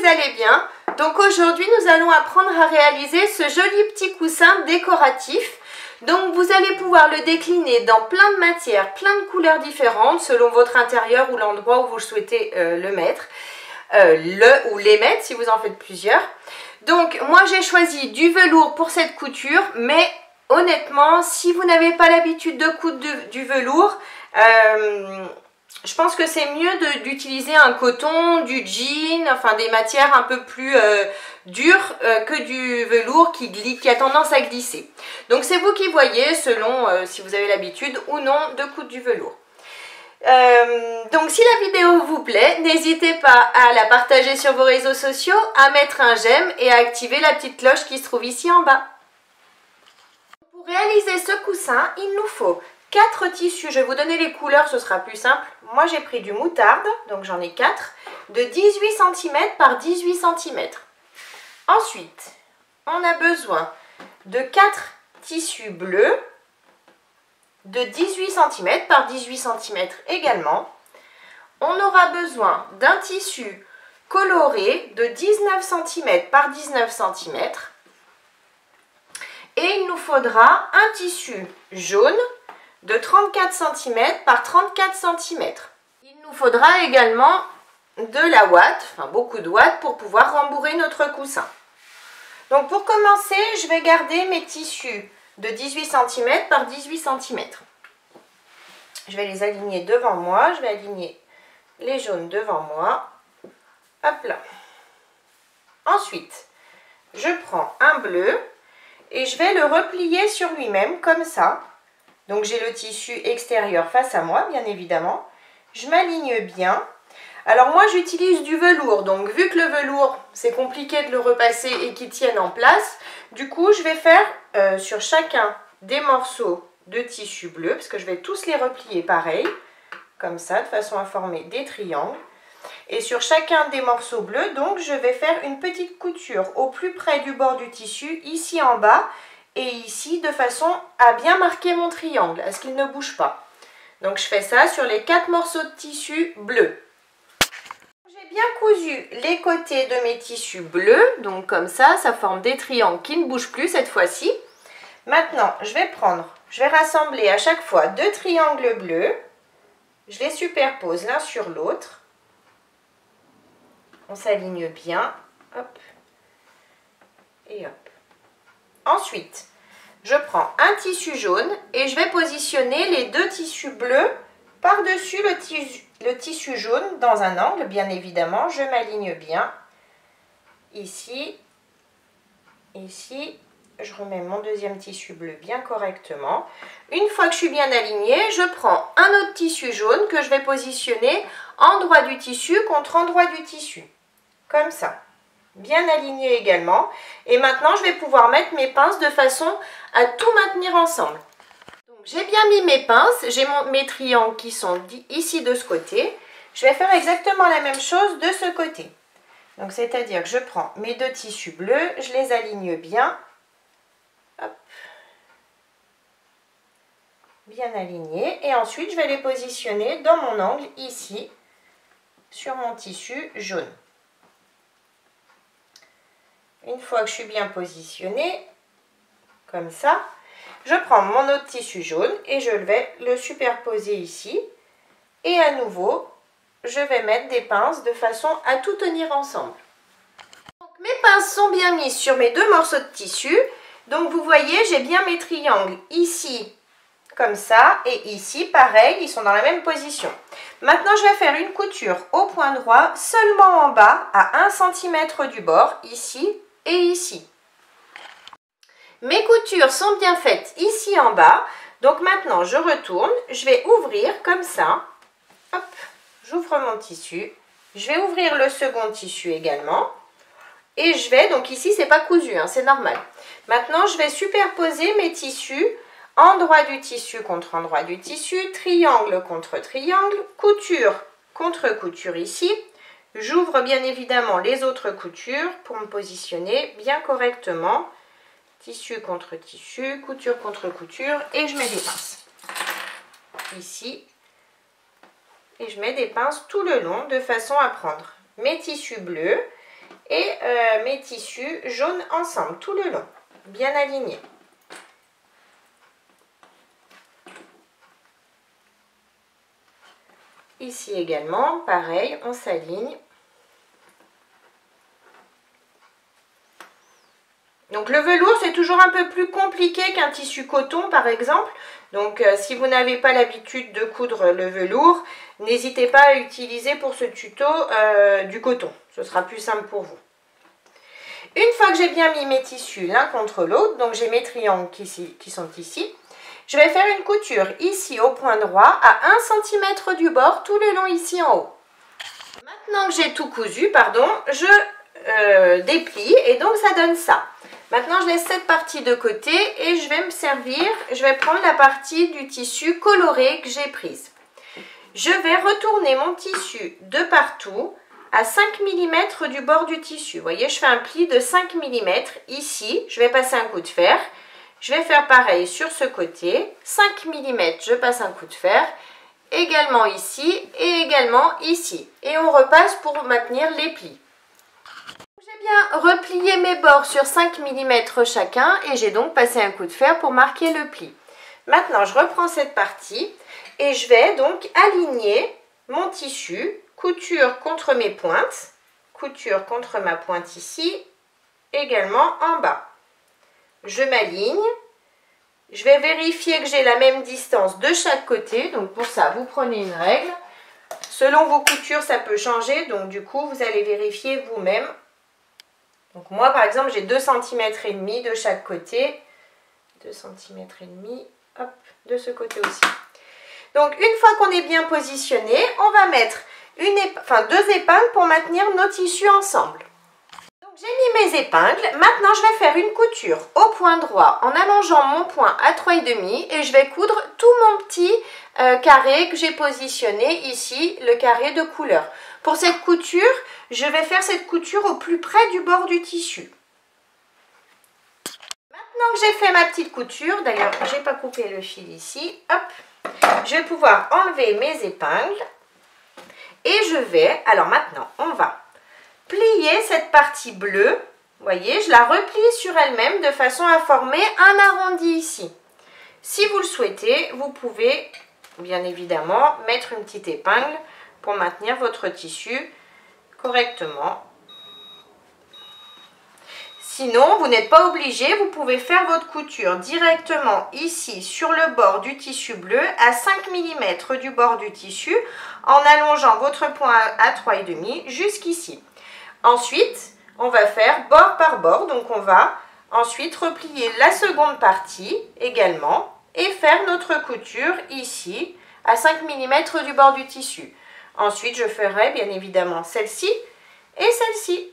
vous allez bien. Donc aujourd'hui nous allons apprendre à réaliser ce joli petit coussin décoratif. Donc vous allez pouvoir le décliner dans plein de matières, plein de couleurs différentes selon votre intérieur ou l'endroit où vous souhaitez le mettre. Ou les mettre si vous en faites plusieurs. Donc moi j'ai choisi du velours pour cette couture, mais honnêtement si vous n'avez pas l'habitude de coudre du velours, je pense que c'est mieux d'utiliser un coton, du jean, enfin des matières un peu plus dures que du velours qui a tendance à glisser. Donc c'est vous qui voyez selon si vous avez l'habitude ou non de coudre du velours. Donc si la vidéo vous plaît, n'hésitez pas à la partager sur vos réseaux sociaux, à mettre un j'aime et à activer la petite cloche qui se trouve ici en bas. Pour réaliser ce coussin, il nous faut 4 tissus. Je vais vous donner les couleurs, ce sera plus simple. Moi j'ai pris du moutarde, donc j'en ai 4, de 18 cm par 18 cm. Ensuite, on a besoin de 4 tissus bleus, de 18 cm par 18 cm également. On aura besoin d'un tissu coloré de 19 cm par 19 cm. Et il nous faudra un tissu jaune de 34 cm par 34 cm. Il nous faudra également de la ouate, enfin beaucoup de ouate pour pouvoir rembourrer notre coussin. Donc pour commencer, je vais garder mes tissus de 18 cm par 18 cm. Je vais les aligner devant moi, je vais aligner les jaunes devant moi. Hop là. Ensuite, je prends un bleu et je vais le replier sur lui-même comme ça. Donc j'ai le tissu extérieur face à moi, bien évidemment. Je m'aligne bien. Alors moi j'utilise du velours, donc vu que le velours c'est compliqué de le repasser et qu'il tienne en place, du coup je vais faire sur chacun des morceaux de tissu bleu, parce que je vais tous les replier pareil, comme ça, de façon à former des triangles. Et sur chacun des morceaux bleus, donc je vais faire une petite couture au plus près du bord du tissu, ici en bas, et ici, de façon à bien marquer mon triangle, à ce qu'il ne bouge pas. Donc je fais ça sur les 4 morceaux de tissu bleu. J'ai bien cousu les côtés de mes tissus bleus, donc comme ça, ça forme des triangles qui ne bougent plus cette fois-ci. Maintenant, je vais rassembler à chaque fois 2 triangles bleus. Je les superpose l'un sur l'autre. On s'aligne bien. Hop. Et hop. Ensuite, je prends un tissu jaune et je vais positionner les 2 tissus bleus par-dessus le tissu jaune dans un angle, bien évidemment. Je m'aligne bien. Ici, ici. Je remets mon deuxième tissu bleu bien correctement. Une fois que je suis bien alignée, je prends un autre tissu jaune que je vais positionner endroit du tissu contre endroit du tissu. Comme ça. Bien aligné également. Et maintenant, je vais pouvoir mettre mes pinces de façon à tout maintenir ensemble. J'ai bien mis mes pinces. J'ai mes triangles qui sont ici de ce côté. Je vais faire exactement la même chose de ce côté. Donc, c'est-à-dire que je prends mes 2 tissus bleus, je les aligne bien. Hop. Bien aligné, et ensuite je vais les positionner dans mon angle ici sur mon tissu jaune. Une fois que je suis bien positionnée comme ça, je prends mon autre tissu jaune et je vais le superposer ici, et à nouveau je vais mettre des pinces de façon à tout tenir ensemble. Donc, mes pinces sont bien mises sur mes 2 morceaux de tissu. Donc vous voyez, j'ai bien mes triangles ici, comme ça, et ici, pareil, ils sont dans la même position. Maintenant, je vais faire une couture au point droit, seulement en bas, à 1 cm du bord, ici et ici. Mes coutures sont bien faites ici en bas, donc maintenant je retourne, je vais ouvrir comme ça, hop, j'ouvre mon tissu, je vais ouvrir le second tissu également. Et je vais, donc ici c'est pas cousu, hein, c'est normal. Maintenant je vais superposer mes tissus, endroit du tissu contre endroit du tissu, triangle contre triangle, couture contre couture ici. J'ouvre bien évidemment les autres coutures pour me positionner bien correctement. Tissu contre tissu, couture contre couture, et je mets des pinces. Ici. Et je mets des pinces tout le long de façon à prendre mes tissus bleus et mes tissus jaunes ensemble tout le long, bien alignés. Ici également, pareil, on s'aligne. Donc le velours, c'est toujours un peu plus compliqué qu'un tissu coton, par exemple. Donc si vous n'avez pas l'habitude de coudre le velours, n'hésitez pas à utiliser pour ce tuto du coton. Ce sera plus simple pour vous. Une fois que j'ai bien mis mes tissus l'un contre l'autre, donc j'ai mes triangles qui sont ici, je vais faire une couture ici au point droit à 1 cm du bord tout le long ici en haut. Maintenant que j'ai tout cousu, je déplie et donc ça donne ça. Maintenant je laisse cette partie de côté et je vais me servir, je vais prendre la partie du tissu coloré que j'ai prise. Je vais retourner mon tissu de partout à 5 mm du bord du tissu. Vous voyez, je fais un pli de 5 mm ici, je vais passer un coup de fer. Je vais faire pareil sur ce côté, 5 mm, je passe un coup de fer, également ici et également ici. Et on repasse pour maintenir les plis. J'ai bien replié mes bords sur 5 mm chacun et j'ai donc passé un coup de fer pour marquer le pli. Maintenant, je reprends cette partie et je vais donc aligner mon tissu, couture contre mes pointes, couture contre ma pointe ici, également en bas. Je m'aligne, je vais vérifier que j'ai la même distance de chaque côté, donc pour ça vous prenez une règle. Selon vos coutures ça peut changer, donc du coup vous allez vérifier vous-même. Donc moi par exemple j'ai 2,5 cm de chaque côté, 2,5 cm, hop, de ce côté aussi. Donc une fois qu'on est bien positionné, on va mettre deux épingles pour maintenir nos tissus ensemble. J'ai mis mes épingles, maintenant je vais faire une couture au point droit en allongeant mon point à 3,5 et je vais coudre tout mon petit carré que j'ai positionné ici, le carré de couleur. Pour cette couture, je vais faire cette couture au plus près du bord du tissu. Maintenant que j'ai fait ma petite couture, d'ailleurs je n'ai pas coupé le fil ici, hop, je vais pouvoir enlever mes épingles et je vais, alors maintenant on va plier cette partie bleue, vous voyez, je la replie sur elle-même de façon à former un arrondi ici. Si vous le souhaitez, vous pouvez bien évidemment mettre une petite épingle pour maintenir votre tissu correctement. Sinon, vous n'êtes pas obligé, vous pouvez faire votre couture directement ici sur le bord du tissu bleu à 5 mm du bord du tissu en allongeant votre point à 3,5 jusqu'ici. Ensuite, on va faire bord par bord, donc on va ensuite replier la seconde partie également et faire notre couture ici à 5 mm du bord du tissu. Ensuite, je ferai bien évidemment celle-ci et celle-ci.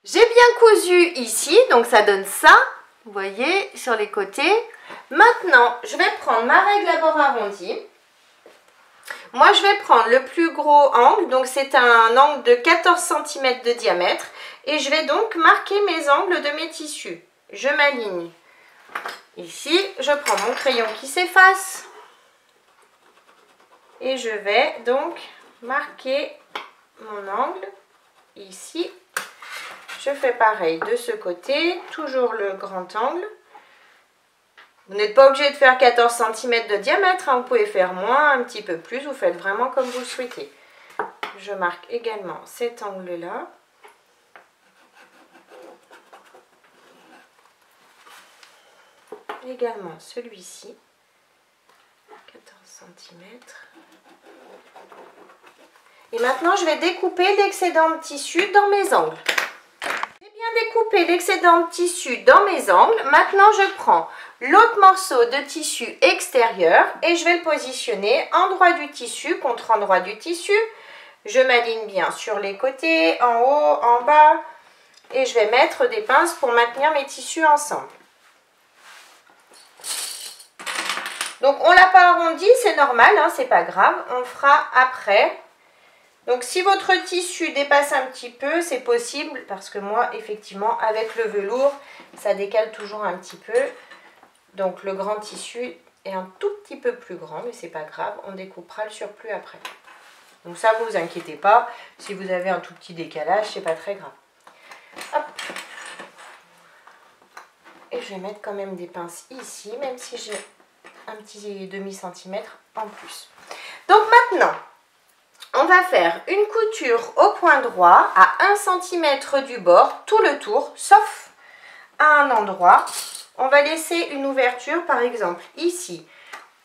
J'ai bien cousu ici, donc ça donne ça, vous voyez, sur les côtés. Maintenant, je vais prendre ma règle à bord arrondi. Moi, je vais prendre le plus gros angle, donc c'est un angle de 14 cm de diamètre. Et je vais donc marquer mes angles de mes tissus. Je m'aligne. Ici, je prends mon crayon qui s'efface. Et je vais donc marquer mon angle ici. Je fais pareil de ce côté, toujours le grand angle. Vous n'êtes pas obligé de faire 14 cm de diamètre, hein, vous pouvez faire moins, un petit peu plus, vous faites vraiment comme vous le souhaitez. Je marque également cet angle-là. Également celui-ci, 14 cm. Et maintenant, je vais découper l'excédent de tissu dans mes angles. J'ai bien découpé l'excédent de tissu dans mes angles. Maintenant, je prends l'autre morceau de tissu extérieur et je vais le positionner endroit du tissu contre endroit du tissu. Je m'aligne bien sur les côtés, en haut, en bas et je vais mettre des pinces pour maintenir mes tissus ensemble. Donc on ne l'a pas arrondi, c'est normal, hein, c'est pas grave, on le fera après. Donc si votre tissu dépasse un petit peu, c'est possible parce que moi effectivement avec le velours ça décale toujours un petit peu. Donc le grand tissu est un tout petit peu plus grand, mais c'est pas grave, on découpera le surplus après. Donc ça, vous inquiétez pas. Si vous avez un tout petit décalage, c'est pas très grave. Hop. Et je vais mettre quand même des pinces ici, même si j'ai un petit demi-centimètre en plus. Donc maintenant, on va faire une couture au point droit à 1 cm du bord, tout le tour, sauf à un endroit. On va laisser une ouverture, par exemple ici.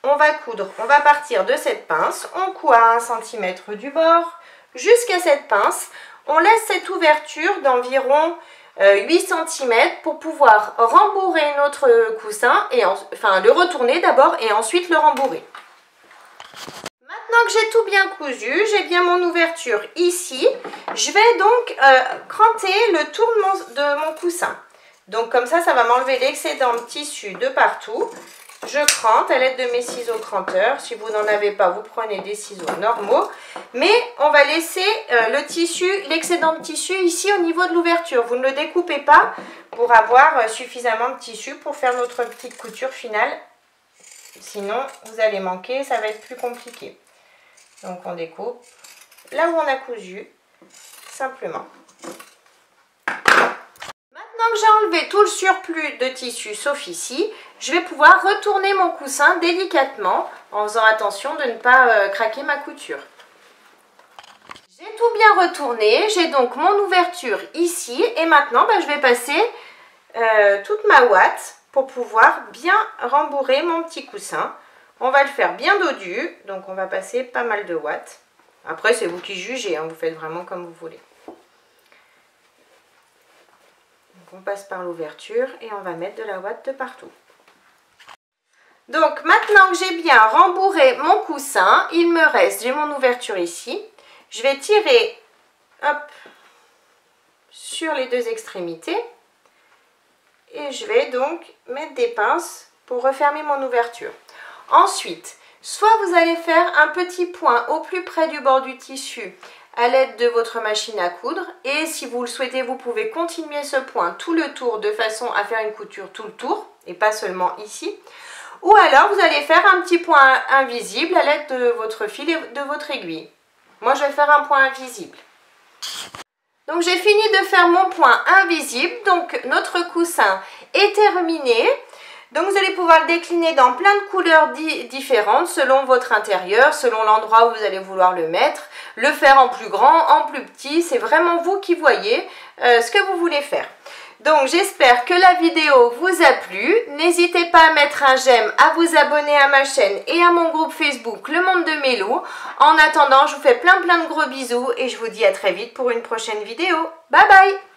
On va coudre, on va partir de cette pince, on coud à 1 cm du bord jusqu'à cette pince. On laisse cette ouverture d'environ 8 cm pour pouvoir rembourrer notre coussin, et enfin le retourner d'abord et ensuite le rembourrer. Maintenant que j'ai tout bien cousu, j'ai bien mon ouverture ici, je vais donc cranter le tour de mon coussin. Donc comme ça, ça va m'enlever l'excédent de tissu de partout. Je crante à l'aide de mes ciseaux cranteurs. Si vous n'en avez pas, vous prenez des ciseaux normaux. Mais on va laisser le tissu, l'excédent de tissu ici au niveau de l'ouverture. Vous ne le découpez pas pour avoir suffisamment de tissu pour faire notre petite couture finale. Sinon, vous allez manquer, ça va être plus compliqué. Donc on découpe là où on a cousu, simplement. Maintenant que j'ai enlevé tout le surplus de tissu, sauf ici, je vais pouvoir retourner mon coussin délicatement en faisant attention de ne pas craquer ma couture. J'ai tout bien retourné, j'ai donc mon ouverture ici et maintenant je vais passer toute ma ouate pour pouvoir bien rembourrer mon petit coussin. On va le faire bien dodu, donc on va passer pas mal de ouate. Après c'est vous qui jugez, hein, vous faites vraiment comme vous voulez. On passe par l'ouverture et on va mettre de la ouate de partout. Donc maintenant que j'ai bien rembourré mon coussin, il me reste, j'ai mon ouverture ici. Je vais tirer hop, sur les deux extrémités et je vais donc mettre des pinces pour refermer mon ouverture. Ensuite, soit vous allez faire un petit point au plus près du bord du tissu à l'aide de votre machine à coudre, et si vous le souhaitez, vous pouvez continuer ce point tout le tour de façon à faire une couture tout le tour et pas seulement ici. Ou alors vous allez faire un petit point invisible à l'aide de votre fil et de votre aiguille. Moi je vais faire un point invisible. Donc j'ai fini de faire mon point invisible, donc notre coussin est terminé. Donc vous allez pouvoir le décliner dans plein de couleurs différentes selon votre intérieur, selon l'endroit où vous allez vouloir le mettre, le faire en plus grand, en plus petit, c'est vraiment vous qui voyez ce que vous voulez faire. Donc j'espère que la vidéo vous a plu, n'hésitez pas à mettre un j'aime, à vous abonner à ma chaîne et à mon groupe Facebook Le Monde de Mélou. En attendant, je vous fais plein de gros bisous et je vous dis à très vite pour une prochaine vidéo. Bye bye!